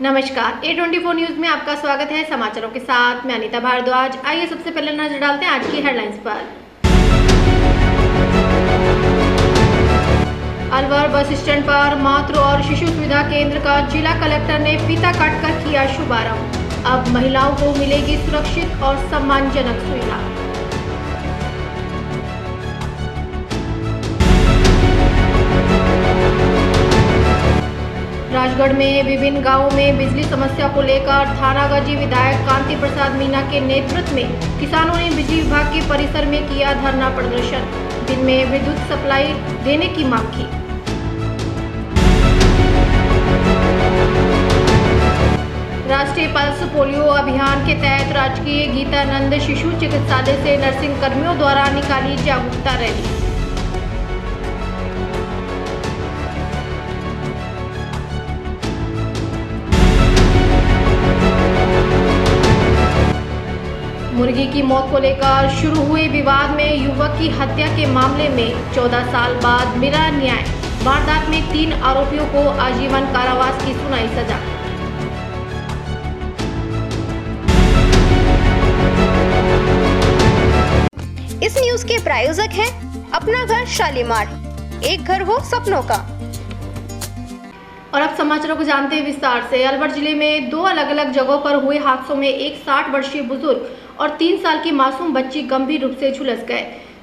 नमस्कार, A24 news में आपका स्वागत है। समाचारों के साथ मैं अनीता भारद्वाज। आइए सबसे पहले नजर डालते हैं आज की हेडलाइंस पर। अलवर बस स्टैंड पर मातृ और शिशु सुविधा केंद्र का जिला कलेक्टर ने फीता काटकर किया शुभारंभ। अब महिलाओं को मिलेगी सुरक्षित और सम्मानजनक सुविधा। राजगढ़ में विभिन्न गांवों में बिजली समस्या को लेकर थानागाजी विधायक कांति प्रसाद मीना के नेतृत्व में किसानों ने बिजली विभाग के परिसर में किया धरना प्रदर्शन। दिन में विद्युत सप्लाई देने की मांग की। राष्ट्रीय पल्स पोलियो अभियान के तहत राजकीय गीतानंद शिशु चिकित्सालय से नर्सिंग कर्मियों द्वारा निकाली जागरूकता रैली। मुर्गी की मौत को लेकर शुरू हुए विवाद में युवक की हत्या के मामले में 14 साल बाद मिला न्याय। वारदात में 3 आरोपियों को आजीवन कारावास की सुनाई सजा। इस न्यूज के प्रायोजक हैं अपना घर शालीमार, एक घर हो सपनों का। और अब समाचारों को जानते हैं विस्तार से। अलवर जिले में 2 अलग अलग जगहों पर हुए हादसों में एक 60 वर्षीय बुजुर्ग और 3 साल की मासूम बच्ची गंभीर रूप से झुलस गए।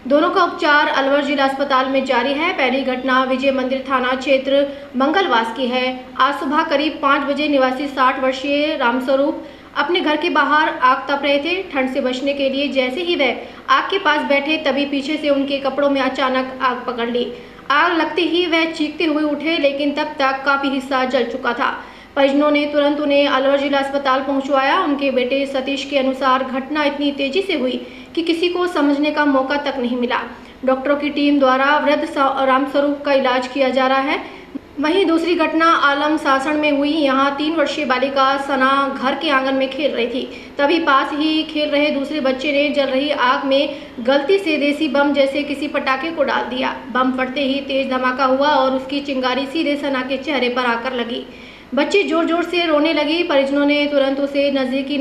दोनों का उपचार अलवर जिला अस्पताल में जारी है। पहली घटना विजय मंदिर थाना क्षेत्र मंगलवास की है। आज सुबह करीब 5 बजे निवासी 60 वर्षीय रामस्वरूप अपने घर के बाहर आग तप रहे थे। ठंड से बचने के लिए जैसे ही वह आग के पास बैठे तभी पीछे से उनके कपड़ों में अचानक आग पकड़ ली। आग लगते ही वह चीखते हुए उठे, लेकिन तब तक काफी हिस्सा जल चुका था। परिजनों ने तुरंत उन्हें अलवर जिला अस्पताल पहुंचवाया। उनके बेटे सतीश के अनुसार घटना इतनी तेजी से हुई कि किसी को समझने का मौका तक नहीं मिला। डॉक्टरों की टीम द्वारा वृद्ध रामस्वरूप का इलाज किया जा रहा है। वहीं दूसरी घटना आलम सासण में हुई। यहाँ 3 वर्षीय बालिका सना घर के आंगन में खेल रही थी। तभी पास ही खेल रहे दूसरे बच्चे ने जल रही आग में गलती से देसी बम जैसे किसी पटाखे को डाल दिया। बम फटते ही तेज धमाका हुआ और उसकी चिंगारी सीधे सना के चेहरे पर आकर लगी। बच्ची जोर जोर से रोने लगी। परिजनों ने तुरंत उसे नजदीकी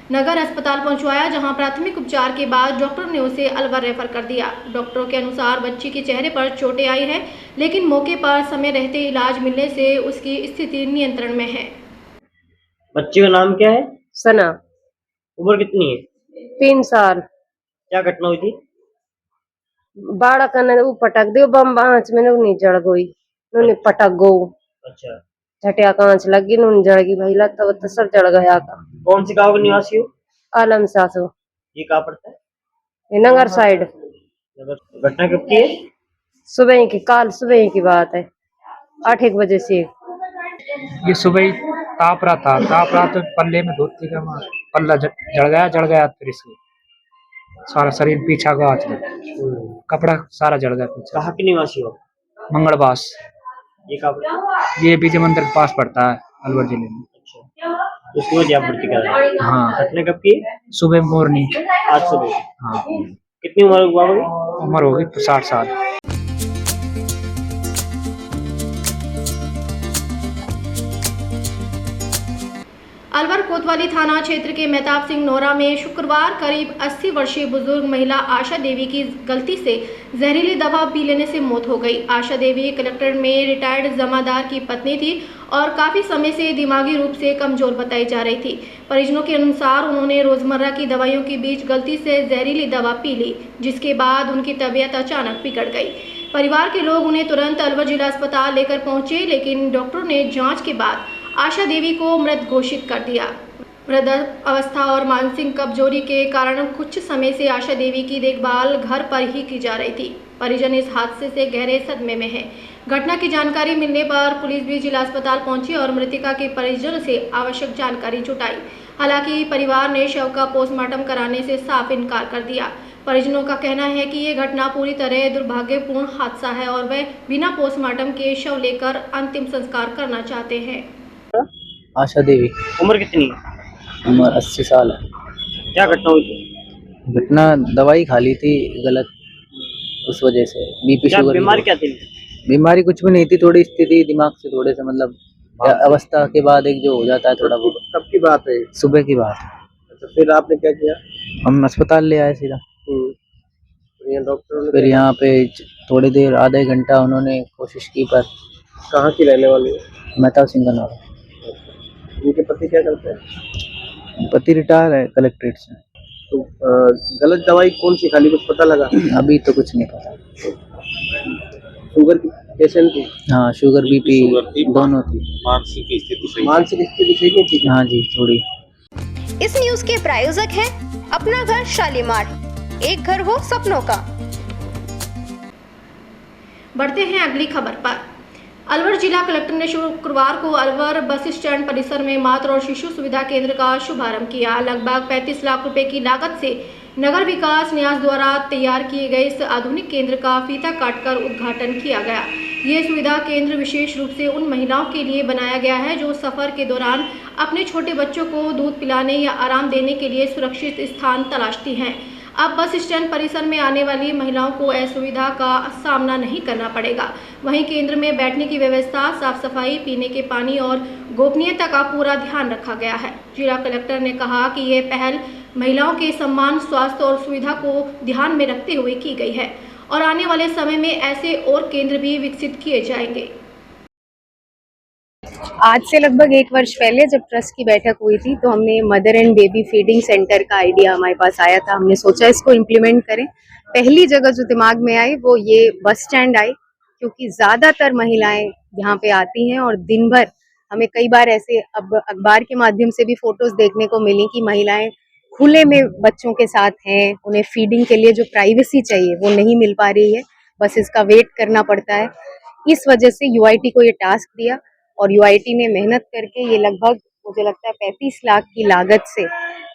नगर अस्पताल पहुंचवाया, जहां प्राथमिक उपचार के बाद डॉक्टर ने उसे अलवर रेफर कर दिया। डॉक्टरों के अनुसार बच्ची के चेहरे पर चोटें आई हैं, लेकिन मौके पर समय रहते इलाज मिलने से उसकी स्थिति नियंत्रण में है। बच्ची का नाम क्या है? सना। उम्र कितनी है? 3 साल। क्या घटना हुई थी? बाड़ा कने वो पटक दे बम बांच में नुनी जड़ गई, नुनी पटक गो। अच्छा, झटिया कांच लगी, नुनी जड़ गई भाई, लगता तो सब जड़ गया का। कौन सी गांव के निवासी हो? आलम सासू। ये कहाँ पड़ता है? ये नगर साइड। घटना कब की है? काल सुबह की बात है, 8-1 बजे से। ये सुबह ही ताप रहा तो पल्ले में धोती का पल्ला जड़ गया फिर इसके सारा शरीर पीछा का कपड़ा सारा जड़ गया पीछा। कहाँ के निवासी हो? मंगलवास। ये कहाँ पड़ता है? ये विजय मंदिर के पास पड़ता है अलवर जिले में। अच्छा, उसकी वजह भर्ती कर रहे हैं। हाँ। घटना कब की है? सुबह मॉर्निंग। आज सुबह। हाँ। कितनी उम्र हुआ होगी? उम्र होगी 60 साल। अलवर कोतवाली थाना क्षेत्र के मेहताब सिंह नोरा में शुक्रवार करीब 80 वर्षीय बुजुर्ग महिला आशा देवी की गलती से जहरीली दवा पी लेने से मौत हो गई। आशा देवी कलेक्ट्रेट में रिटायर्ड जमादार की पत्नी थी और काफी समय से दिमागी रूप से कमजोर बताई जा रही थी। परिजनों के अनुसार उन्होंने रोजमर्रा की दवाइयों के बीच गलती से जहरीली दवा पी ली, जिसके बाद उनकी तबीयत अचानक बिगड़ गई। परिवार के लोग उन्हें तुरंत अलवर जिला अस्पताल लेकर पहुंचे, लेकिन डॉक्टरों ने जांच के बाद आशा देवी को मृत घोषित कर दिया। वृद्ध अवस्था और मानसिक कमजोरी के कारण कुछ समय से आशा देवी की देखभाल घर पर ही की जा रही थी। परिजन इस हादसे से गहरे सदमे में हैं। घटना की जानकारी मिलने पर पुलिस भी जिला अस्पताल पहुंची और मृतका के परिजनों से आवश्यक जानकारी जुटाई। हालांकि परिवार ने शव का पोस्टमार्टम कराने से साफ इनकार कर दिया। परिजनों का कहना है कि ये घटना पूरी तरह दुर्भाग्यपूर्ण हादसा है और वे बिना पोस्टमार्टम के शव लेकर अंतिम संस्कार करना चाहते हैं। आशा देवी। उम्र कितनी है? उम्र 80 साल है। क्या घटना हुई थी? घटना दवाई खा ली थी गलत, उस वजह से बीपी शुगर। बीमारी क्या थी? बीमारी कुछ भी नहीं थी, थोड़ी स्थिति दिमाग से थोड़े से मतलब अवस्था के बाद एक जो हो जाता है थोड़ा बहुत। कब की बात है? सुबह की बात है। अच्छा, फिर आपने क्या किया? हम अस्पताल ले आए सीधा। फिर यहाँ डॉक्टरों ने फिर यहाँ पे थोड़ी देर आधे घंटा उन्होंने कोशिश की, पर कहाँ की रहने वाली है? मेहताब सिंह का नाम। इनके पति क्या करते हैं? पति रिटायर है कलेक्ट्रेट से। तो गलत दवाई कौन सी खाली, कुछ पता लगा? अभी तो कुछ नहीं पता। शुगर की पेशेंट थी? हाँ, शुगर बीपी दोनों थी। मानसिक स्थिति सही नहीं थी? हाँ जी, थोड़ी। इस न्यूज के प्रायोजक हैं अपना घर शालीमार, एक घर हो सपनों का। बढ़ते हैं अगली खबर पर। अलवर जिला कलेक्टर ने शुक्रवार को अलवर बस स्टैंड परिसर में मातृ और शिशु सुविधा केंद्र का शुभारंभ किया। लगभग 35 लाख रुपए की लागत से नगर विकास न्यास द्वारा तैयार किए गए इस आधुनिक केंद्र का फीता काटकर उद्घाटन किया गया। ये सुविधा केंद्र विशेष रूप से उन महिलाओं के लिए बनाया गया है जो सफर के दौरान अपने छोटे बच्चों को दूध पिलाने या आराम देने के लिए सुरक्षित स्थान तलाशती हैं। अब बस स्टैंड परिसर में आने वाली महिलाओं को असुविधा का सामना नहीं करना पड़ेगा। वहीं केंद्र में बैठने की व्यवस्था, साफ सफाई, पीने के पानी और गोपनीयता का पूरा ध्यान रखा गया है। जिला कलेक्टर ने कहा कि यह पहल महिलाओं के सम्मान, स्वास्थ्य और सुविधा को ध्यान में रखते हुए की गई है और आने वाले समय में ऐसे और केंद्र भी विकसित किए जाएंगे। आज से लगभग 1 वर्ष पहले जब ट्रस्ट की बैठक हुई थी तो हमने mother and baby feeding centre का आइडिया हमारे पास आया था। हमने सोचा इसको इम्प्लीमेंट करें। पहली जगह जो दिमाग में आई वो ये बस स्टैंड आई, क्योंकि ज़्यादातर महिलाएं यहाँ पे आती हैं और दिन भर हमें कई बार ऐसे अब अखबार के माध्यम से भी फोटोज देखने को मिली कि महिलाएं खुले में बच्चों के साथ हैं, उन्हें फीडिंग के लिए जो प्राइवेसी चाहिए वो नहीं मिल पा रही है, बस इसका वेट करना पड़ता है। इस वजह से यूआईटी को ये टास्क दिया और यूआईटी ने मेहनत करके ये लगभग मुझे लगता है 35 लाख की लागत से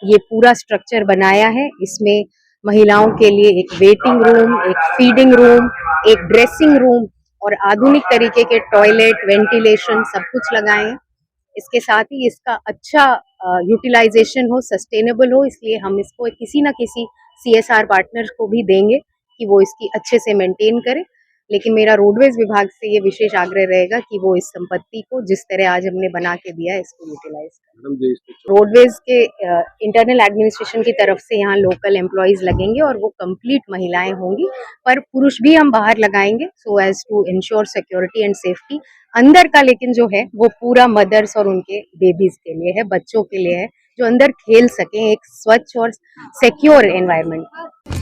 ये पूरा स्ट्रक्चर बनाया है। इसमें महिलाओं के लिए एक वेटिंग रूम, एक फीडिंग रूम, एक ड्रेसिंग रूम और आधुनिक तरीके के टॉयलेट, वेंटिलेशन सब कुछ लगाए हैं। इसके साथ ही इसका अच्छा यूटिलाइजेशन हो, सस्टेनेबल हो, इसलिए हम इसको किसी ना किसी CSR पार्टनर को भी देंगे कि वो इसकी अच्छे से मेंटेन करे। लेकिन मेरा रोडवेज विभाग से ये विशेष आग्रह रहेगा कि वो इस संपत्ति को जिस तरह आज हमने बना के दिया है इसको यूटिलाइज करें। रोडवेज के इंटरनल एडमिनिस्ट्रेशन की तरफ से यहाँ लोकल एम्प्लॉयज लगेंगे और वो कंप्लीट महिलाएं होंगी, पर पुरुष भी हम बाहर लगाएंगे so as to ensure security and safety. अंदर का लेकिन जो है वो पूरा मदर्स और उनके बेबीज के लिए है, बच्चों के लिए है, जो अंदर खेल सकें एक स्वच्छ और सिक्योर एनवायरनमेंट।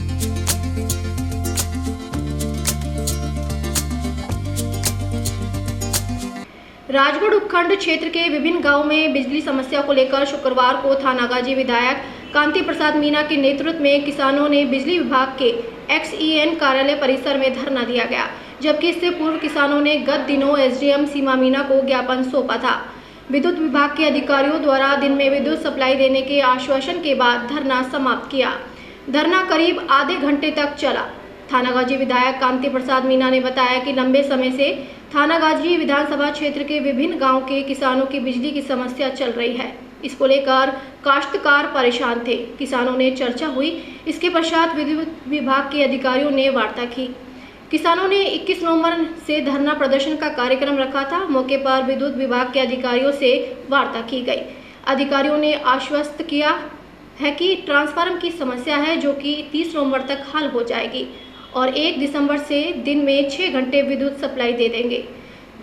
राजगढ़ उपखंड क्षेत्र के विभिन्न गांवों में बिजली समस्या को लेकर शुक्रवार को थानागाजी विधायक कांति प्रसाद मीणा के नेतृत्व में किसानों ने बिजली विभाग के XEN कार्यालय परिसर में धरना दिया गया, जबकि इससे पूर्व किसानों ने गत दिनों SDM सीमा मीणा को ज्ञापन सौंपा था। विद्युत विभाग के अधिकारियों द्वारा दिन में विद्युत सप्लाई देने के आश्वासन के बाद धरना समाप्त किया। धरना करीब आधे घंटे तक चला। थानागाजी विधायक कांति प्रसाद मीणा ने बताया कि लंबे समय से थानागाजी विधानसभा क्षेत्र के विभिन्न गांव के किसानों की बिजली की समस्या चल रही है। इसको लेकर काश्तकार परेशान थे। किसानों ने चर्चा हुई। इसके पश्चात विद्युत विभाग के अधिकारियों ने वार्ता की। किसानों ने 21 नवंबर से धरना प्रदर्शन का कार्यक्रम रखा था। मौके पर विद्युत विभाग के अधिकारियों से वार्ता की गई। अधिकारियों ने आश्वस्त किया है कि ट्रांसफार्मर की समस्या है जो कि 30 नवंबर तक हल हो जाएगी और 1 दिसंबर से दिन में 6 घंटे विद्युत सप्लाई दे देंगे।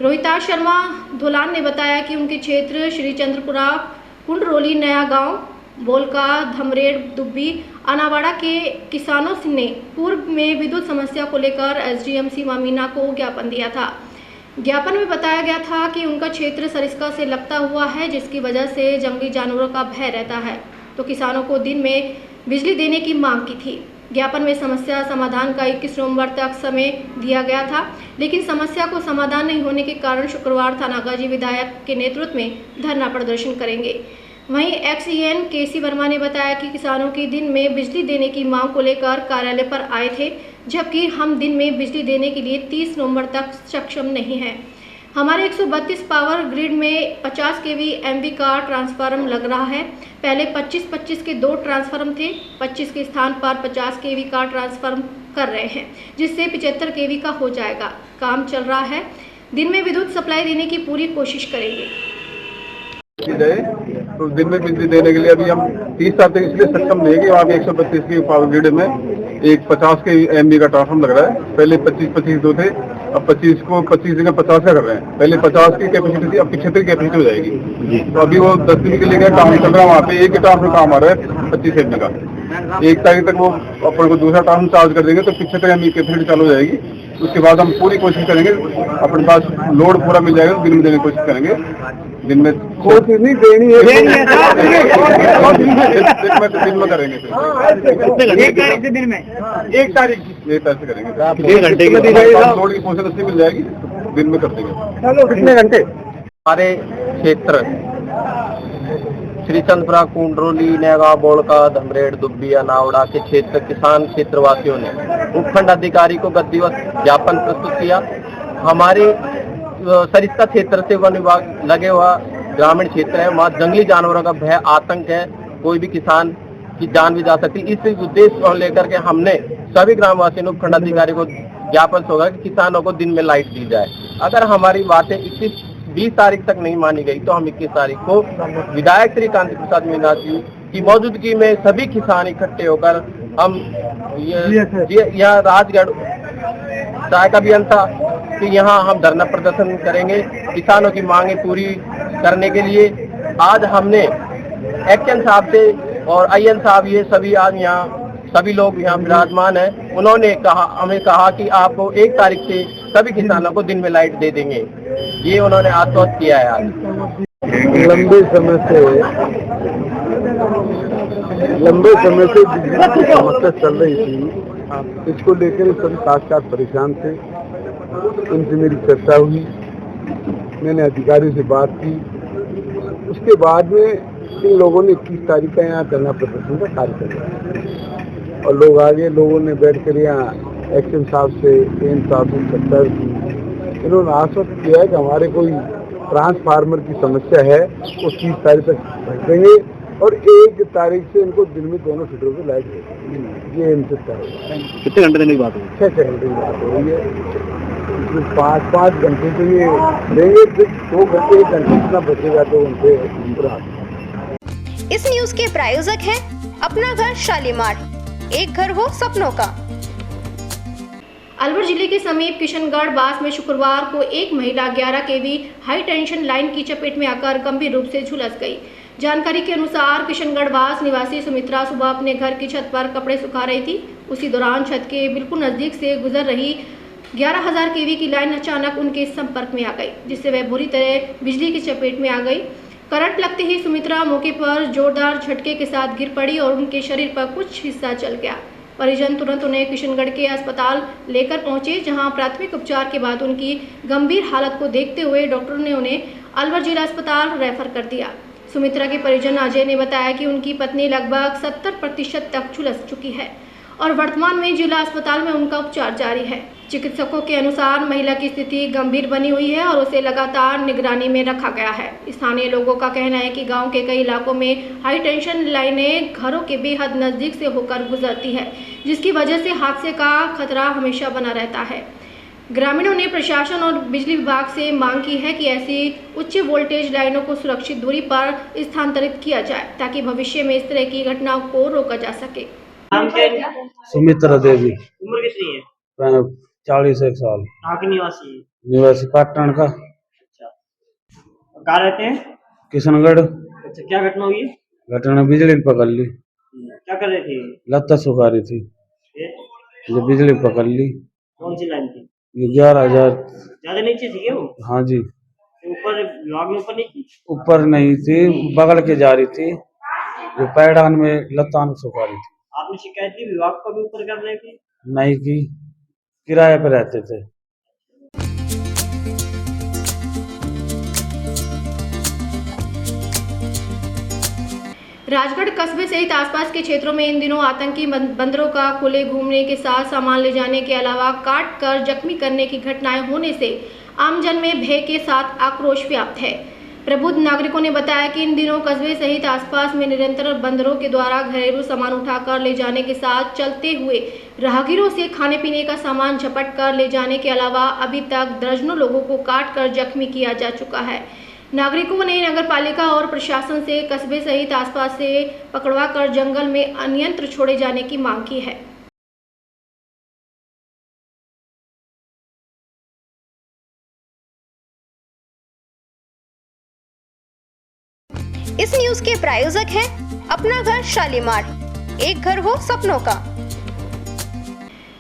रोहिताज शर्मा धोलान ने बताया कि उनके क्षेत्र श्री चंद्रपुरा, कुंडरोली, नया गांव, बोलका, धमरेड़, दुब्बी, अनावाड़ा के किसानों ने पूर्व में विद्युत समस्या को लेकर SDM सीमा मीणा को ज्ञापन दिया था। ज्ञापन में बताया गया था कि उनका क्षेत्र सरिस्का से लगता हुआ है, जिसकी वजह से जंगली जानवरों का भय रहता है, तो किसानों को दिन में बिजली देने की मांग की थी। ज्ञापन में समस्या समाधान का 21 नवंबर तक समय दिया गया था, लेकिन समस्या को समाधान नहीं होने के कारण शुक्रवार थानागाजी विधायक के नेतृत्व में धरना प्रदर्शन करेंगे। वहीं XEN KC वर्मा ने बताया कि किसानों की दिन में बिजली देने की मांग को लेकर कार्यालय पर आए थे, जबकि हम दिन में बिजली देने के लिए 30 नवंबर तक सक्षम नहीं हैं। हमारे 132 पावर ग्रिड में 50 kV MV का ट्रांसफार्मर लग रहा है। पहले 25-25 के 2 ट्रांसफार्मर थे। 25 के स्थान पर 50 kV का ट्रांसफार्मर कर रहे हैं, जिससे 75 kV का हो जाएगा। काम चल रहा है। दिन में विद्युत सप्लाई देने की पूरी कोशिश करेंगे। जाए तो दिन में बिजली देने के लिए अभी हम 30 साल तक इसलिए सक्षम नहीं है कि वहाँ 125 की पावर ग्रिड में एक 50 के MVA का ट्रांसफॉर्म लग रहा है। पहले 25 दो थे, अब 25 को 25 जगह 50 का कर रहे हैं। पहले 50 की कैपेसिटी थी, अब 75 की कैपेसिटी हो जाएगी। तो अभी वो 10 दिन के लिए काम चल रहा है, वहाँ पे एक ही ट्रांसफॉर्म काम आ रहा है 25 MVA का। 1 तारीख तक वो अपन को दूसरा ट्रांसफॉर्म चार्ज कर देंगे तो 75 MVA की कैपेसिटी चालू हो जाएगी। उसके बाद हम पूरी कोशिश करेंगे, अपने पास लोड पूरा मिल जाएगा तो दिन में देने की कोशिश करेंगे। दिन में कोशिश नहीं देनी है, दिन में करेंगे। एक तारीख से दिन में 1 तारीख से करेंगे। 1 घंटे की लोड की पोषण मिल जाएगी, दिन में कर देंगे। कितने घंटे? हमारे क्षेत्र श्रीचंद्रपुरा, कुंडरोली, नैगांव, बोड़का, धमरेड़, दुब्बिया, नावड़ा के क्षेत्र किसान क्षेत्रवासियों ने उपखंड अधिकारी को गद्दीवत ज्ञापन प्रस्तुत किया। हमारे सरिस्का क्षेत्र से वन विभाग लगे हुआ ग्रामीण क्षेत्र है, वहाँ जंगली जानवरों का भय आतंक है, कोई भी किसान की जान भी जा सकती। इस उद्देश्य को लेकर के हमने सभी ग्रामवासियों ने उपखंड अधिकारी को ज्ञापन सौंपा कि किसानों को दिन में लाइट दी जाए। अगर हमारी बातें 20 तारीख तक नहीं मानी गई तो हम 21 तारीख को विधायक श्री कांति प्रसाद मीना जी की मौजूदगी में सभी किसान इकट्ठे होकर हम यह राजगढ़ सहायक अभियंता कि यहाँ हम धरना प्रदर्शन करेंगे किसानों की मांगे पूरी करने के लिए। आज हमने एक्शन साहब से और IN साहब ये सभी आज यहाँ सभी लोग यहाँ विराजमान हैं, उन्होंने हमें कहा कि आपको 1 तारीख से सभी किसानों को दिन में लाइट दे देंगे, ये उन्होंने आश्वस्त किया है। आज लंबे समय से बिजली की समस्या चल रही थी, इसको लेकर सभी साथ परेशान थे। उनसे मेरी चर्चा हुई, मैंने अधिकारियों से बात की। उसके बाद में इन लोगों ने 21 तारीख का यहाँ धरना प्रदर्शन का कार्य किया और लोग आगे लोगों ने बैठ कर यहाँ एक्शन साहब से AM साहब से चर्चा की। इन्होंने आश्वस्त किया है कि हमारे कोई ट्रांसफार्मर की समस्या है, वो 30 तारीख तक भर देंगे और 1 तारीख से इनको दिन में दोनों फीडरों को लाइट देंगे। ये इनसे तय है। कितने घंटे देने की बात हुई? 6 घंटे की बात हो रही है। इसमें 5 घंटे तो ये देंगे, 2 घंटे 1 घंटे इतना बचेगा तो उनसे पूरा। इस न्यूज के प्रायोजक हैं अपना घर शालीमार, एक घर हो सपनों का। अलवर जिले के समीप किशनगढ़ बास में शुक्रवार को एक महिला 11 kV हाई टेंशन लाइन की चपेट में आकर गंभीर रूप से झुलस गई। जानकारी के अनुसार किशनगढ़ बास निवासी सुमित्रा सुबह अपने घर की छत पर कपड़े सुखा रही थी। उसी दौरान छत के बिल्कुल नजदीक से गुजर रही 11,000 kV की लाइन अचानक उनके संपर्क में आ गई, जिससे वह बुरी तरह बिजली की चपेट में आ गई। करंट लगते ही सुमित्रा मौके पर जोरदार झटके के साथ गिर पड़ी और उनके शरीर पर कुछ हिस्सा जल गया। परिजन तुरंत उन्हें किशनगढ़ के अस्पताल लेकर पहुंचे, जहां प्राथमिक उपचार के बाद उनकी गंभीर हालत को देखते हुए डॉक्टरों ने उन्हें अलवर जिला अस्पताल रेफर कर दिया। सुमित्रा के परिजन अजय ने बताया कि उनकी पत्नी लगभग 70% तक झुलस चुकी है और वर्तमान में जिला अस्पताल में उनका उपचार जारी है। चिकित्सकों के अनुसार महिला की स्थिति गंभीर बनी हुई है और उसे लगातार निगरानी में रखा गया है। स्थानीय लोगों का कहना है कि गांव के कई इलाकों में हाई टेंशन लाइनें घरों के बेहद नजदीक से होकर गुजरती है, जिसकी वजह से हादसे का खतरा हमेशा बना रहता है। ग्रामीणों ने प्रशासन और बिजली विभाग से मांग की है कि ऐसी उच्च वोल्टेज लाइनों को सुरक्षित दूरी पर स्थानांतरित किया जाए, ताकि भविष्य में इस तरह की घटनाओं को रोका जा सके। सुमित्रा देवी। उम्र कितनी है? 41 साल। कहाँ की निवासी? निवासी पाटन का। अच्छा, कहाँ रहते हैं? किशनगढ़। अच्छा, क्या घटना हुई? घटना बिजली पकड़ ली। क्या कर रहे थे? लत्ता सुखा रही थी, जो बिजली पकड़ ली। कौन सी लाइन थी? ये 11,000। ज्यादा नीचे थी क्या वो? हाँ जी। ऊपर ब्लॉक में ऊपर नहीं थी? ऊपर नहीं थी, बगल के जा रही थी, जो पैडान में लत्तान सुखा रही थी। आपने शिकायत की विभाग को भी ऊपर कर रहे थे? नहीं की, किराए पे रहते थे। राजगढ़ कस्बे सहित आसपास के क्षेत्रों में इन दिनों आतंकी बंदरों का खुले घूमने के साथ सामान ले जाने के अलावा काट कर जख्मी करने की घटनाएं होने से आमजन में भय के साथ आक्रोश व्याप्त है। प्रबुद्ध नागरिकों ने बताया कि इन दिनों कस्बे सहित आसपास में निरंतर बंदरों के द्वारा घरेलू सामान उठाकर ले जाने के साथ चलते हुए राहगीरों से खाने पीने का सामान झपट कर ले जाने के अलावा अभी तक दर्जनों लोगों को काट कर जख्मी किया जा चुका है। नागरिकों ने नगर पालिका और प्रशासन से कस्बे सहित आसपास से पकड़वा कर जंगल में अन्यत्र छोड़े जाने की मांग की है। इस न्यूज के प्रायोजक हैं अपना घर शालीमार, एक घर हो सपनों का।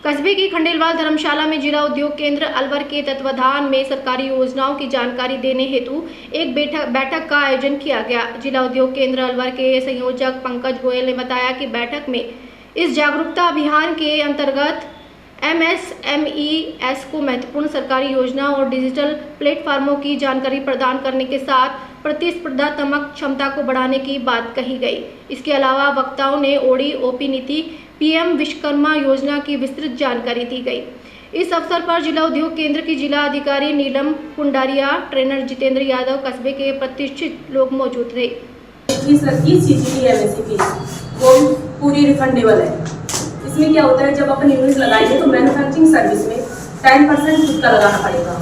कस्बे की खंडेलवाल धर्मशाला में जिला उद्योग केंद्र अलवर के तत्वाधान में सरकारी योजनाओं की जानकारी देने हेतु एक बैठक का आयोजन किया गया। जिला उद्योग केंद्र अलवर के संयोजक पंकज गोयल ने बताया कि बैठक में इस जागरूकता अभियान के अंतर्गत MSMEs को महत्वपूर्ण सरकारी योजना और डिजिटल प्लेटफार्मों की जानकारी प्रदान करने के साथ प्रतिस्पर्धात्मक क्षमता को बढ़ाने की बात कही गई। इसके अलावा वक्ताओं ने ओडी ओपी नीति PM विश्वकर्मा योजना की विस्तृत जानकारी दी गई। इस अवसर पर जिला उद्योग केंद्र की जिला अधिकारी नीलम कुंडारिया, ट्रेनर जितेंद्र यादव, कस्बे के प्रतिष्ठित लोग मौजूद थे। 21 चीज की MSP वो पूरी रिफंडेबल है। इसमें क्या होता है, जब अपन यूनिट लगाएंगे तो मैन्युफैक्चरिंग सर्विस में 10% खुद का लगाना पड़ेगा,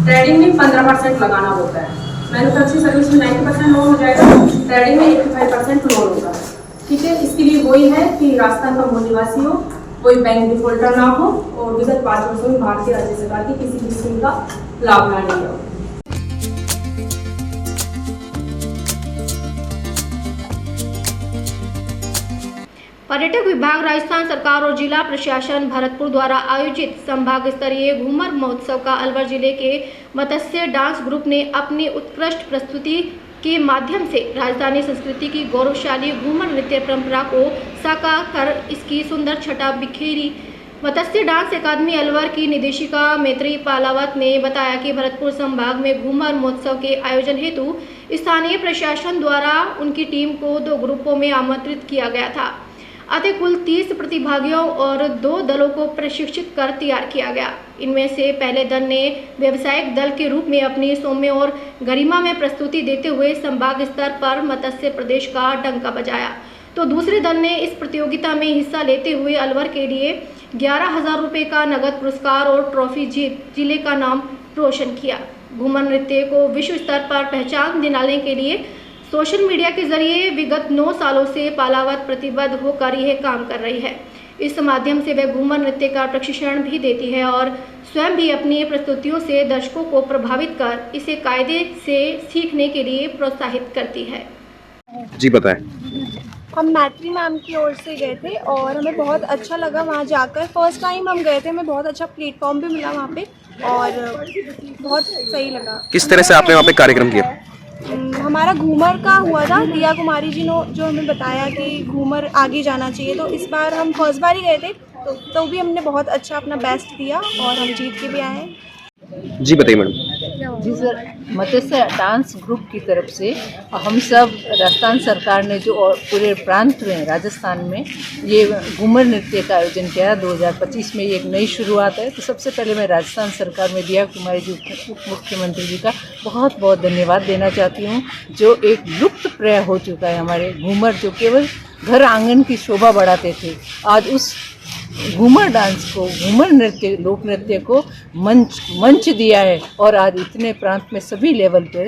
ट्रेडिंग में 15% लगाना होता है। मैन्युफैक्चरिंग सर्विस में 90% लोन हो जाएगा, ट्रेडिंग में 85% लोन होगा। ठीक है, इसके लिए वही है कि राजस्थान का मूल निवासी हो, कोई बैंक डिफॉल्टर ना हो और विगत 5 वर्षों में भारतीय राज्य सरकार की किसी भी स्कीम का लाभ ना लिया हो। पर्यटक विभाग, राजस्थान सरकार और जिला प्रशासन भरतपुर द्वारा आयोजित संभाग स्तरीय घूमर महोत्सव का अलवर जिले के मत्स्य डांस ग्रुप ने अपनी उत्कृष्ट प्रस्तुति के माध्यम से राजस्थानी संस्कृति की गौरवशाली घूमर नृत्य परंपरा को साकार कर इसकी सुंदर छटा बिखेरी। मत्स्य डांस अकादमी अलवर की निदेशिका मैत्री पालावत ने बताया कि भरतपुर संभाग में घूमर महोत्सव के आयोजन हेतु स्थानीय प्रशासन द्वारा उनकी टीम को 2 ग्रुपों में आमंत्रित किया गया था। अतः कुल 30 प्रतिभागियों और 2 दलों को प्रशिक्षित कर तैयार किया गया। इनमें से पहले दल ने व्यावसायिक दल के रूप में अपनी सौम्य और गरिमा में प्रस्तुति देते हुए संभाग स्तर पर मत्स्य प्रदेश का डंका बजाया, तो दूसरे दल ने इस प्रतियोगिता में हिस्सा लेते हुए अलवर के लिए 11,000 रुपये का नगद पुरस्कार और ट्रॉफी जीत जिले का नाम रोशन किया। घूमर नृत्य को विश्व स्तर पर पहचान दिलाने के लिए सोशल मीडिया के जरिए विगत 9 सालों से पालावत प्रतिबद्ध होकर यह काम कर रही है। इस माध्यम से वह घूमर नृत्य का प्रशिक्षण भी देती है और स्वयं भी अपनी प्रस्तुतियों से दर्शकों को प्रभावित कर इसे कायदे से सीखने के लिए प्रोत्साहित करती है। जी बताएं। हम मैत्री मैम की ओर से गए थे और हमें बहुत अच्छा लगा वहाँ जाकर। फर्स्ट टाइम हम गए थे, हमें बहुत अच्छा प्लेटफॉर्म भी मिला वहाँ पे और बहुत सही लगा। किस तरह से आपने वहाँ पे कार्यक्रम किया? हमारा घूमर का हुआ था, दिया कुमारी जी ने जो हमें बताया कि घूमर आगे जाना चाहिए, तो इस बार हम फर्स्ट बार ही गए थे तो भी हमने बहुत अच्छा अपना बेस्ट दिया और हम जीत के भी आए हैं। जी बताइए मैडम। जी सर, मत्स्य डांस ग्रुप की तरफ से हम सब राजस्थान सरकार ने जो और पूरे प्रांत में राजस्थान में ये घूमर नृत्य का आयोजन किया 2025 में, ये एक नई शुरुआत है। तो सबसे पहले मैं राजस्थान सरकार में दिया कुमारी जी उप मुख्यमंत्री जी का बहुत बहुत धन्यवाद देना चाहती हूँ, जो एक लुप्त प्राय हो चुका है हमारे घूमर, जो केवल घर आंगन की शोभा बढ़ाते थे, आज उस घूमर डांस को, घूमर नृत्य, लोक नृत्य को मंच दिया है और आज इतने प्रांत में सभी लेवल पे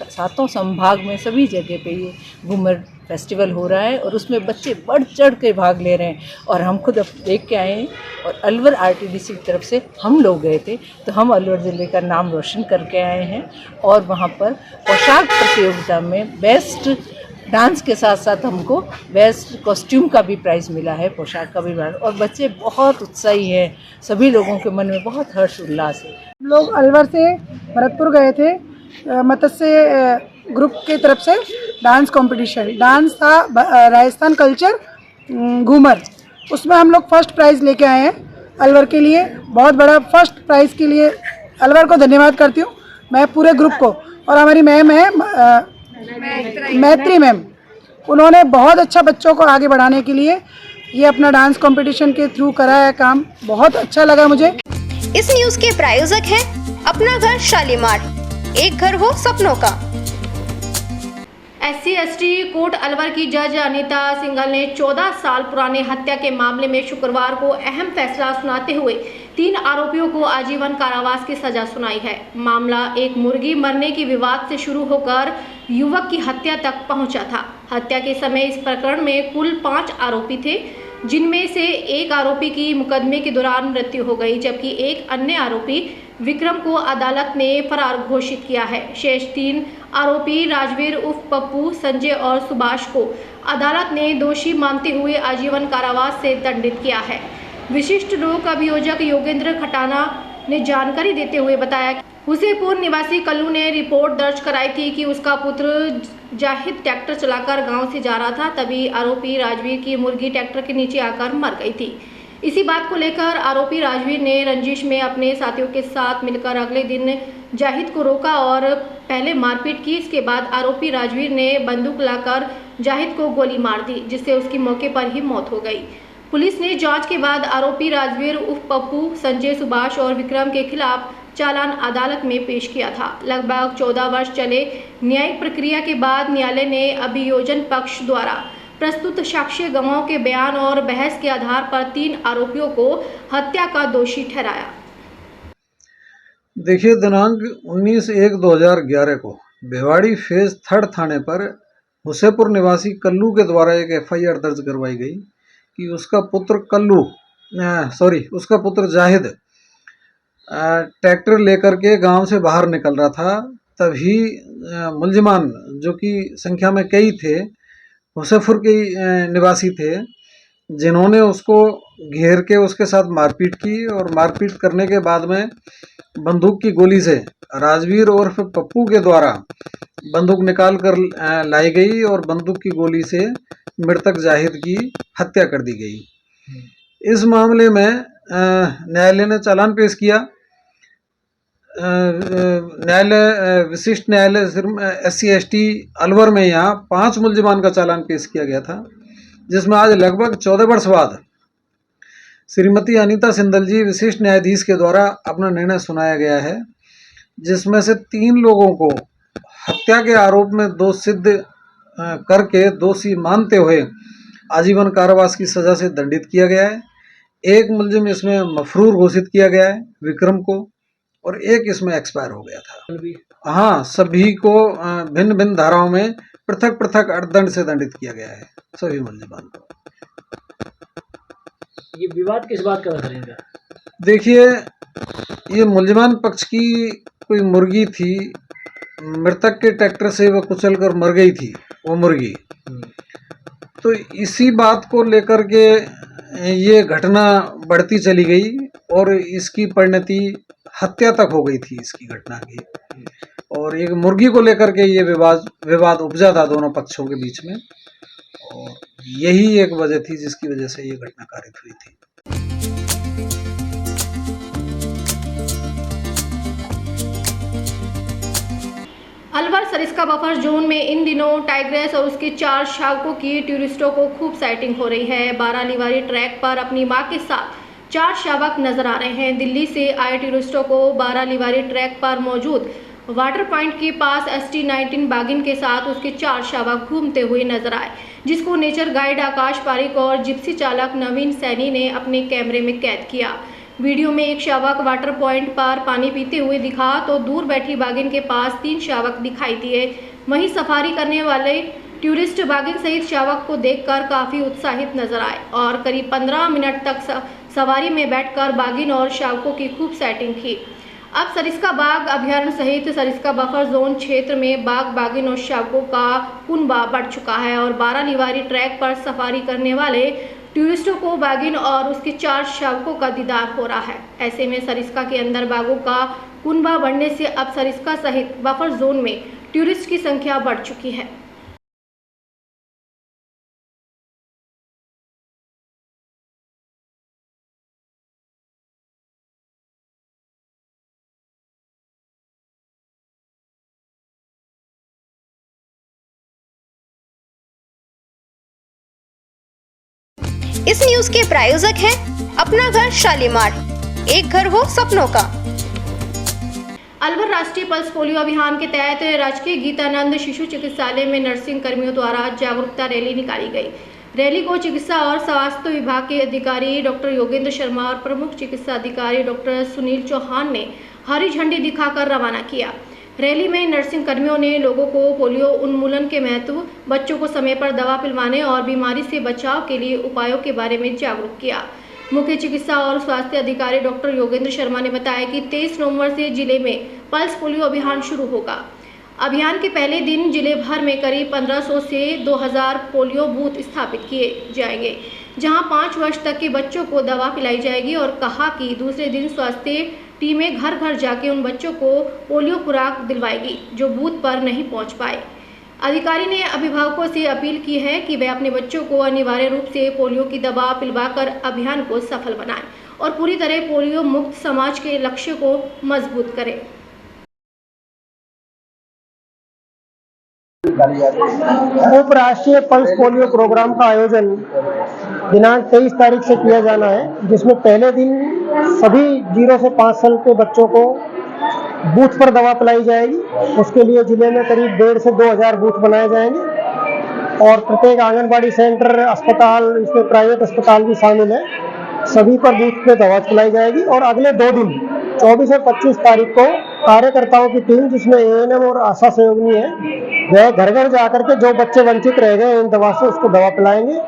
7 संभाग में सभी जगह पे ये घूमर फेस्टिवल हो रहा है और उसमें बच्चे बढ़ चढ़ के भाग ले रहे हैं और हम खुद अब देख के आए हैं। और अलवर RTDC की तरफ से हम लोग गए थे तो हम अलवर ज़िले का नाम रोशन करके आए हैं और वहाँ पर पोशाक प्रतियोगिता में बेस्ट डांस के साथ साथ हमको बेस्ट कॉस्ट्यूम का भी प्राइज़ मिला है, पोशाक का भी प्राइज़, और बच्चे बहुत उत्साही हैं, सभी लोगों के मन में बहुत हर्ष उल्लास है। लोग अलवर से भरतपुर गए थे, मत्स्य ग्रुप के तरफ से डांस कंपटीशन, डांस था राजस्थान कल्चर घूमर, उसमें हम लोग फर्स्ट प्राइज़ लेके आए हैं अलवर के लिए। बहुत बड़ा फर्स्ट प्राइज़ के लिए अलवर को धन्यवाद करती हूँ मैं पूरे ग्रुप को। और हमारी मैम है मैत्री मैम, उन्होंने बहुत अच्छा बच्चों को आगे बढ़ाने के लिए ये अपना डांस कंपटीशन के थ्रू करा है काम, बहुत अच्छा लगा मुझे। इस न्यूज के प्रायोजक हैं अपना घर शालीमार, एक घर हो सपनों का। SC/ST कोर्ट अलवर की जज अनीता सिंघल ने 14 साल पुराने हत्या के मामले में शुक्रवार को अहम फैसला सुनाते हुए 3 आरोपियों को आजीवन कारावास की सजा सुनाई है। मामला एक मुर्गी मरने की विवाद से शुरू होकर युवक की हत्या तक पहुंचा था। हत्या के समय इस प्रकरण में कुल 5 आरोपी थे, जिनमें से एक आरोपी की मुकदमे के दौरान मृत्यु हो गई, जबकि एक अन्य आरोपी विक्रम को अदालत ने फरार घोषित किया है। शेष 3 आरोपी राजवीर उर्फ पप्पू, संजय और सुभाष को अदालत ने दोषी मानते हुए आजीवन कारावास से दंडित किया है। विशिष्ट लोक अभियोजक योगेंद्र खटाना ने जानकारी देते हुए बताया कि हुसेपुर निवासी कल्लू ने रिपोर्ट दर्ज कराई थी कि उसका पुत्र जाहिद ट्रैक्टर चलाकर गांव से जा रहा था, तभी आरोपी राजवीर की मुर्गी ट्रैक्टर के नीचे आकर मर गई थी। इसी बात को लेकर आरोपी राजवीर ने रंजिश में अपने साथियों के साथ मिलकर अगले दिन जाहिद को रोका और पहले मारपीट की। इसके बाद आरोपी राजवीर ने बंदूक लाकर जाहिद को गोली मार दी, जिससे उसकी मौके पर ही मौत हो गई। पुलिस ने जांच के बाद आरोपी राजवीर उर्फ पप्पू, संजय, सुभाष और विक्रम के खिलाफ चालान अदालत में पेश किया था। लगभग 14 वर्ष चले न्यायिक प्रक्रिया के बाद न्यायालय ने अभियोजन पक्ष द्वारा प्रस्तुत साक्ष्य, गवाहों के बयान और बहस के आधार पर 3 आरोपियों को हत्या का दोषी ठहराया। देखिए, दिनांक 19/1/2011 को भिवाड़ी फेज 3 थाने पर हुसेपुर निवासी कल्लू के द्वारा एक FIR दर्ज करवाई गई कि उसका पुत्र जाहिद ट्रैक्टर लेकर के गांव से बाहर निकल रहा था। तभी मुलजिमान, जो कि संख्या में कई थे, हुसेपुर के निवासी थे, जिन्होंने उसको घेर के उसके साथ मारपीट की और मारपीट करने के बाद में बंदूक की गोली से राजवीर उर्फ पप्पू के द्वारा बंदूक निकाल कर लाई गई और बंदूक की गोली से मृतक जाहिद की हत्या कर दी गई। इस मामले में न्यायालय ने चालान पेश किया। विशिष्ट न्यायालय SC/ST अलवर में यहाँ 5 मुलजिमान का चालान पेश किया गया था, जिसमें आज लगभग 14 वर्ष बाद श्रीमती अनीता सिंघल जी विशिष्ट न्यायाधीश के द्वारा अपना निर्णय सुनाया गया है, जिसमें से 3 लोगों को हत्या के आरोप में दोष सिद्ध करके दोषी मानते हुए आजीवन कारावास की सजा से दंडित किया गया है। एक मुलजिम इसमें मफरूर घोषित किया गया है, विक्रम को, और एक इसमें एक्सपायर हो गया था। हाँ, सभी को भिन्न भिन्न धाराओं में पृथक पृथक अर्थदंड से दंडित किया गया है, सभी मुलजिमान को। ये विवाद किस बात का करेंगे? देखिए, ये मुलजिमान पक्ष की कोई मुर्गी थी, मृतक के ट्रैक्टर से वो कुचल कर मर गई थी वो मुर्गी। तो इसी बात को लेकर के ये घटना बढ़ती चली गई और इसकी परिणति हत्या तक हो गई थी इसकी घटना की। और एक मुर्गी को लेकर के ये विवाद उपजा था दोनों पक्षों के बीच में, और यही एक वजह थी जिसकी वजह से ये घटना कारित हुई थी। अलवर सरिस्का बफर जोन में इन दिनों टाइग्रेस और उसके 4 शावकों की टूरिस्टों को खूब साइटिंग हो रही है। बारालीवारी ट्रैक पर अपनी मां के साथ 4 शावक नजर आ रहे हैं। दिल्ली से आए टूरिस्टों को बारालीवारी ट्रैक पर मौजूद वाटर पॉइंट के पास ST-19 बागिन के साथ उसके 4 शावक घूमते हुए नजर आए, जिसको नेचर गाइड आकाश पारिक और जिप्सी चालक नवीन सैनी ने अपने कैमरे में कैद किया। वीडियो में एक शावक वाटर पॉइंट पर पानी पीते हुए दिखा तो दूर बैठी बागिन के पास 3 शावक दिखाई दिए। वहीं सफारी करने वाले टूरिस्ट बागिन सहित शावक को देखकर काफी उत्साहित नजर आए और करीब 15 मिनट तक सवारी में बैठकर बागिन और शावकों की खूब सेटिंग की। अब सरिस्का बाघ अभयारण्य सहित सरिस्का बफर जोन क्षेत्र में बाघ, बागिन और शावकों का कुनबा बढ़ चुका है और बारालीवारी ट्रैक पर सफारी करने वाले टूरिस्टों को बागिन और उसके 4 शावकों का दीदार हो रहा है। ऐसे में सरिस्का के अंदर बाघों का कुनबा बढ़ने से अब सरिस्का सहित बफर जोन में टूरिस्ट की संख्या बढ़ चुकी है। इस न्यूज के प्रायोजक हैं अपना घर शालीमार, एक घर हो सपनों का। अलवर राष्ट्रीय पल्स पोलियो अभियान के तहत राजकीय गीतानंद शिशु चिकित्सालय में नर्सिंग कर्मियों द्वारा जागरूकता रैली निकाली गई। रैली को चिकित्सा और स्वास्थ्य विभाग के अधिकारी डॉक्टर योगेंद्र शर्मा और प्रमुख चिकित्सा अधिकारी डॉक्टर सुनील चौहान ने हरी झंडी दिखाकर रवाना किया। रैली में नर्सिंग कर्मियों ने लोगों को पोलियो उन्मूलन के महत्व, बच्चों को समय पर दवा पिलवाने और बीमारी से बचाव के लिए उपायों के बारे में जागरूक किया। मुख्य चिकित्सा और स्वास्थ्य अधिकारी डॉक्टर योगेंद्र शर्मा ने बताया कि 23 नवंबर से जिले में पल्स पोलियो अभियान शुरू होगा। अभियान के पहले दिन जिले भर में करीब 1500 से 2000 पोलियो बूथ स्थापित किए जाएंगे, जहां 5 वर्ष तक के बच्चों को दवा पिलाई जाएगी और कहा कि दूसरे दिन स्वास्थ्य टीमें घर घर जाके उन बच्चों को पोलियो खुराक दिलवाएगी जो बूथ पर नहीं पहुंच पाए। अधिकारी ने अभिभावकों से अपील की है कि वे अपने बच्चों को अनिवार्य रूप से पोलियो की दवा पिलवाकर अभियान को सफल बनाएं और पूरी तरह पोलियो मुक्त समाज के लक्ष्य को मजबूत करें। उपराष्ट्रीय पल्स पोलियो प्रोग्राम का आयोजन दिनांक 23 तारीख से किया जाना है, जिसमें पहले दिन सभी 0 से 5 साल के बच्चों को बूथ पर दवा पिलाई जाएगी। उसके लिए जिले में करीब 1,500 से 2,000 बूथ बनाए जाएंगे और प्रत्येक आंगनबाड़ी सेंटर, अस्पताल, इसमें प्राइवेट अस्पताल भी शामिल है, सभी पर बूथ पे दवा पिलाई जाएगी। और अगले 2 दिन 24 और 25 तारीख को कार्यकर्ताओं की टीम, जिसमें ANM और आशा सहयोगी है, वह घर घर जाकर के जो बच्चे वंचित रह गए इन दवा से उसको दवा पिलाएंगे।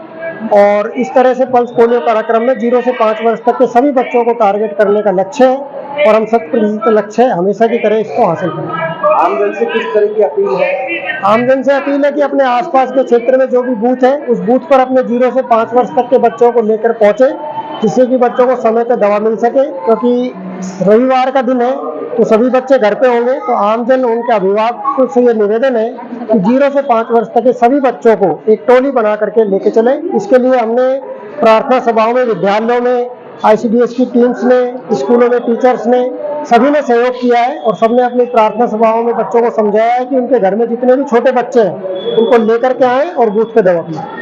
और इस तरह से पल्स पोलियो कार्यक्रम में 0 से 5 वर्ष तक के सभी बच्चों को टारगेट करने का लक्ष्य है और हम 100% लक्ष्य है हमेशा की तरह इसको हासिल करें। आमजन से किस तरह की अपील है? आमजन से अपील है कि अपने आसपास के क्षेत्र में जो भी बूथ है उस बूथ पर अपने 0 से 5 वर्ष तक के बच्चों को लेकर पहुंचे, जिससे कि बच्चों को समय पर दवा मिल सके। क्योंकि रविवार का दिन है तो सभी बच्चे घर पे होंगे, तो आमजन उनके अभिभावकों से ये निवेदन है कि 0 से 5 वर्ष तक के सभी बच्चों को एक टोली बना करके लेके चले। इसके लिए हमने प्रार्थना सभाओं में, विद्यालयों में, ICDS की टीम्स ने, स्कूलों में टीचर्स ने, सभी ने सहयोग किया है और सबने अपनी प्रार्थना सभाओं में बच्चों को समझाया है कि उनके घर में जितने भी छोटे बच्चे हैं उनको लेकर के आए और बूथ पे दवा पिलाएं।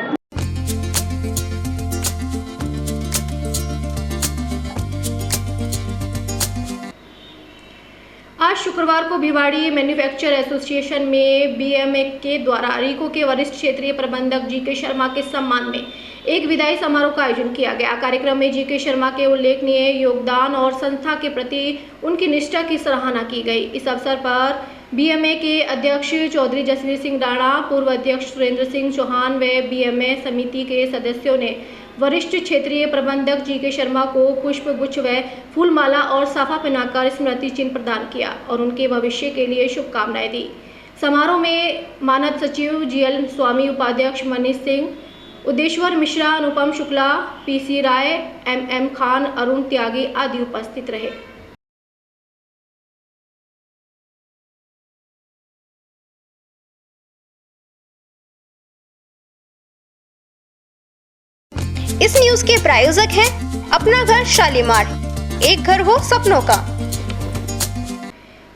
आज शुक्रवार को भिवाड़ी मैन्युफैक्चर एसोसिएशन में BMA के द्वारा रीको के वरिष्ठ क्षेत्रीय प्रबंधक GK शर्मा के सम्मान में एक विदाई समारोह का आयोजन किया गया। कार्यक्रम में GK शर्मा के उल्लेखनीय योगदान और संस्था के प्रति उनकी निष्ठा की सराहना की गई। इस अवसर पर BMA के अध्यक्ष चौधरी जसवीर सिंह राणा, पूर्व अध्यक्ष सुरेंद्र सिंह चौहान व BMA समिति के सदस्यों ने वरिष्ठ क्षेत्रीय प्रबंधक GK शर्मा को पुष्प गुच्छ व फूलमाला और साफा पहनाकर स्मृति चिन्ह प्रदान किया और उनके भविष्य के लिए शुभकामनाएं दी। समारोह में मानद सचिव GL स्वामी, उपाध्यक्ष मनीष सिंह, उदेश्वर मिश्रा, अनुपम शुक्ला, PC राय, MM खान, अरुण त्यागी आदि उपस्थित रहे। इस न्यूज के प्रायोजक हैं अपना घर शालीमार, एक घर हो सपनों का।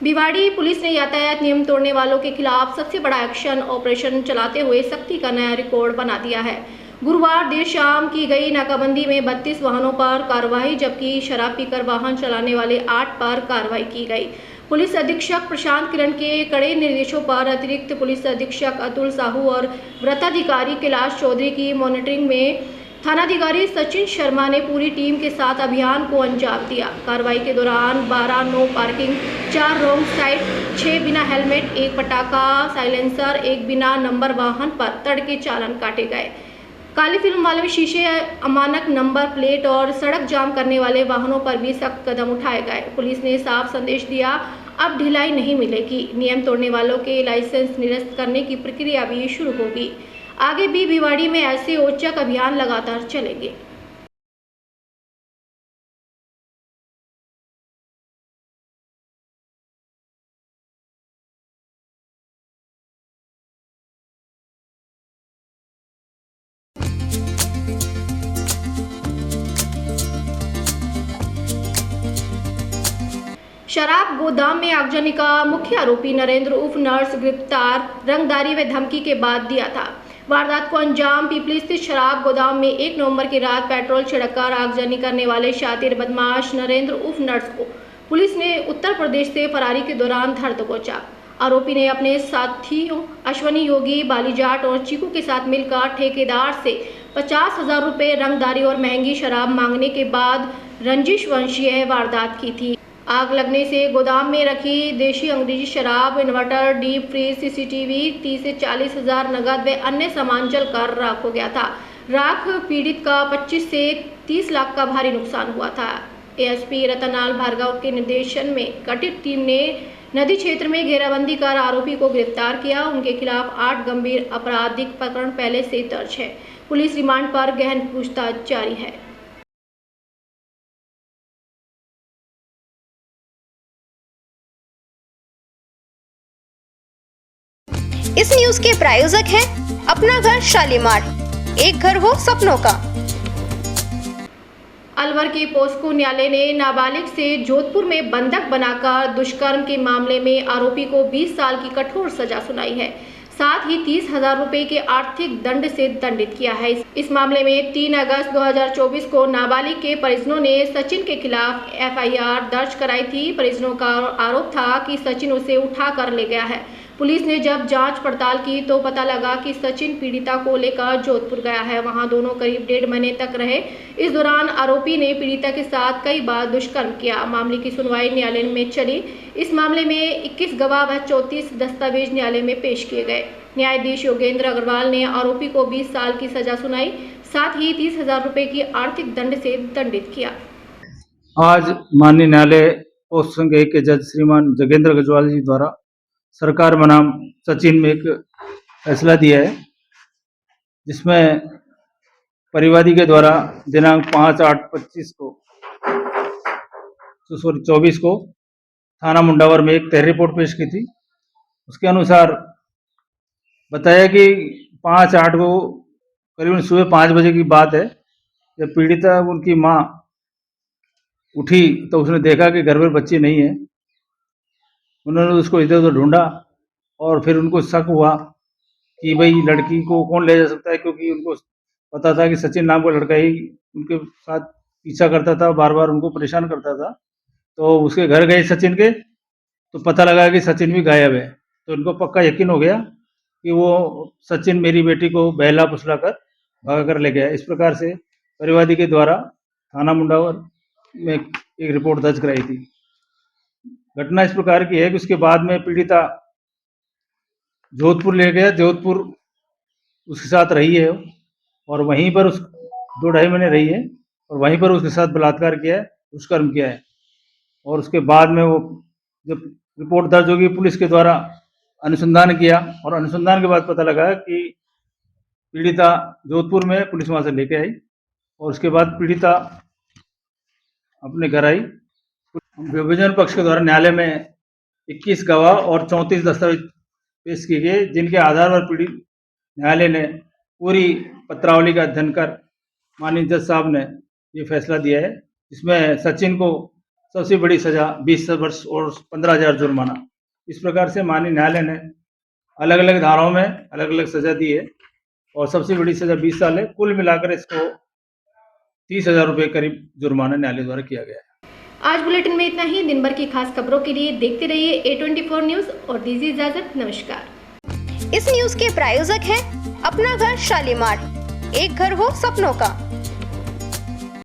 भिवाड़ी पुलिस ने यातायात नियम तोड़ने वालों के खिलाफ सबसे बड़ा एक्शन ऑपरेशन चलाते हुए सख्ती का नया रिकॉर्ड बना दिया है। गुरुवार देर शाम की गई नाकाबंदी में 32 वाहनों पर कार्रवाई, जबकि शराब पीकर वाहन चलाने वाले 8 पर कार्रवाई की गई। पुलिस अधीक्षक प्रशांत किरण के कड़े निर्देशों पर अतिरिक्त पुलिस अधीक्षक अतुल साहू और वृत्ताधिकारी कैलाश चौधरी की मॉनिटरिंग में थानाधिकारी सचिन शर्मा ने पूरी टीम के साथ अभियान को अंजाम दिया। कार्रवाई के दौरान 12 नो पार्किंग, 4 रॉन्ग साइड, 6 बिना हेलमेट, 1 पटाखा साइलेंसर, 1 बिना नंबर वाहन पर तड़के चालान काटे गए। काली फिल्म वाले शीशे, अमानक नंबर प्लेट और सड़क जाम करने वाले वाहनों पर भी सख्त कदम उठाए गए। पुलिस ने साफ संदेश दिया, अब ढिलाई नहीं मिलेगी। नियम तोड़ने वालों के लाइसेंस निरस्त करने की प्रक्रिया भी शुरू होगी। आगे भी भिवाड़ी में ऐसे औचक अभियान लगातार चलेंगे। शराब गोदाम में आगजनी का मुख्य आरोपी नरेंद्र उर्फ नर्स गिरफ्तार, रंगदारी व धमकी के बाद दिया था। वारदात को अंजाम पीपली स्थित शराब गोदाम में 1 नवंबर की रात पेट्रोल छिड़ककर आगजनी करने वाले शातिर बदमाश नरेंद्र उर्फ नर्स को पुलिस ने उत्तर प्रदेश से फरारी के दौरान धर दबोचा। आरोपी ने अपने साथियों अश्वनी योगी, बाली जाट और चीकू के साथ मिलकर ठेकेदार से 50,000 रुपये रंगदारी और महंगी शराब मांगने के बाद रंजिश वंशीय वारदात की थी। आग लगने से गोदाम में रखी देशी अंग्रेजी शराब, इन्वर्टर, डीप फ्रीज, सीसीटीवी, 30 से 40 हजार नगद व अन्य सामान जलकर राख हो गया था। राख पीड़ित का 25 से 30 लाख का भारी नुकसान हुआ था। एएसपी रतनलाल भार्गव के निर्देशन में गठित टीम ने नदी क्षेत्र में घेराबंदी कर आरोपी को गिरफ्तार किया। उनके खिलाफ 8 गंभीर आपराधिक प्रकरण पहले से दर्ज है। पुलिस रिमांड पर गहन पूछताछ जारी है। इस न्यूज के प्रायोजक हैं अपना घर शालीमार, एक घर हो सपनों का। अलवर के पोस्को न्यायालय ने नाबालिग से जोधपुर में बंधक बनाकर दुष्कर्म के मामले में आरोपी को 20 साल की कठोर सजा सुनाई है। साथ ही 30,000 रुपए के आर्थिक दंड से दंडित किया है। इस मामले में 3 अगस्त 2024 को नाबालिग के परिजनों ने सचिन के खिलाफ FIR दर्ज कराई थी। परिजनों का आरोप था कि सचिन उसे उठा कर ले गया है। पुलिस ने जब जांच पड़ताल की तो पता लगा कि सचिन पीड़िता को लेकर जोधपुर गया है। वहां दोनों करीब 1.5 महीने तक रहे। इस दौरान आरोपी ने पीड़िता के साथ कई बार दुष्कर्म किया। मामले की सुनवाई न्यायालय में चली। इस मामले में 21 गवाह व 34 दस्तावेज न्यायालय में पेश किए गए। न्यायाधीश योगेंद्र अग्रवाल ने आरोपी को 20 साल की सजा सुनाई, साथ ही 30,000 रुपए की आर्थिक दंड से दंडित किया। आज माननीय न्यायालय पोस्ट संघ 1 के जज श्रीमान जोगेंद्र अग्रवाल जी द्वारा सरकार बनाम सचिन में एक फैसला दिया है, जिसमें परिवादी के द्वारा दिनांक 5/8/24 को थाना मुंडावर में एक तहरीर रिपोर्ट पेश की थी। उसके अनुसार बताया कि 5/8 को करीबन सुबह 5 बजे की बात है, जब पीड़िता उनकी माँ उठी तो उसने देखा कि घर में बच्ची नहीं है। उन्होंने उसको इधर उधर ढूंढा और फिर उनको शक हुआ कि भाई लड़की को कौन ले जा सकता है, क्योंकि उनको पता था कि सचिन नाम का लड़का ही उनके साथ पीछा करता था, बार बार उनको परेशान करता था। तो उसके घर गए सचिन के, तो पता लगा कि सचिन भी गायब है। तो उनको पक्का यकीन हो गया कि वो सचिन मेरी बेटी को बहला फुसला कर भगा कर ले गया। इस प्रकार से परिवादी के द्वारा थाना मुंडावर में एक रिपोर्ट दर्ज कराई थी। घटना इस प्रकार की है कि उसके बाद में पीड़िता जोधपुर ले गया। जोधपुर उसके साथ रही है और वहीं पर उस 2-2.5 महीने रही है और वहीं पर उसके साथ बलात्कार किया है, दुष्कर्म किया है। और उसके बाद में वो जब रिपोर्ट दर्ज होगी, पुलिस के द्वारा अनुसंधान किया और अनुसंधान के बाद पता लगा कि पीड़िता जोधपुर में पुलिस वहाँ से लेके आई और उसके बाद पीड़िता अपने घर आई। विभाजन पक्ष के द्वारा न्यायालय में 21 गवाह और 34 दस्तावेज पेश किए गए, जिनके आधार पर पीड़ित न्यायालय ने पूरी पत्रावली का अध्ययन कर माननीय जज साहब ने ये फैसला दिया है, जिसमें सचिन को सबसे बड़ी सजा 20 वर्ष और 15,000 जुर्माना। इस प्रकार से माननीय न्यायालय ने अलग अलग धाराओं में अलग अलग सजा दी है और सबसे बड़ी सजा 20 साल है। कुल मिलाकर इसको 30,000 रुपये करीब जुर्माना न्यायालय द्वारा किया गया है। आज बुलेटिन में इतना ही। दिन भर की खास खबरों के लिए देखते रहिए A24 न्यूज और दीजिए इजाजत। नमस्कार। इस न्यूज के प्रायोजक हैं अपना घर शालीमार, एक घर हो सपनों का।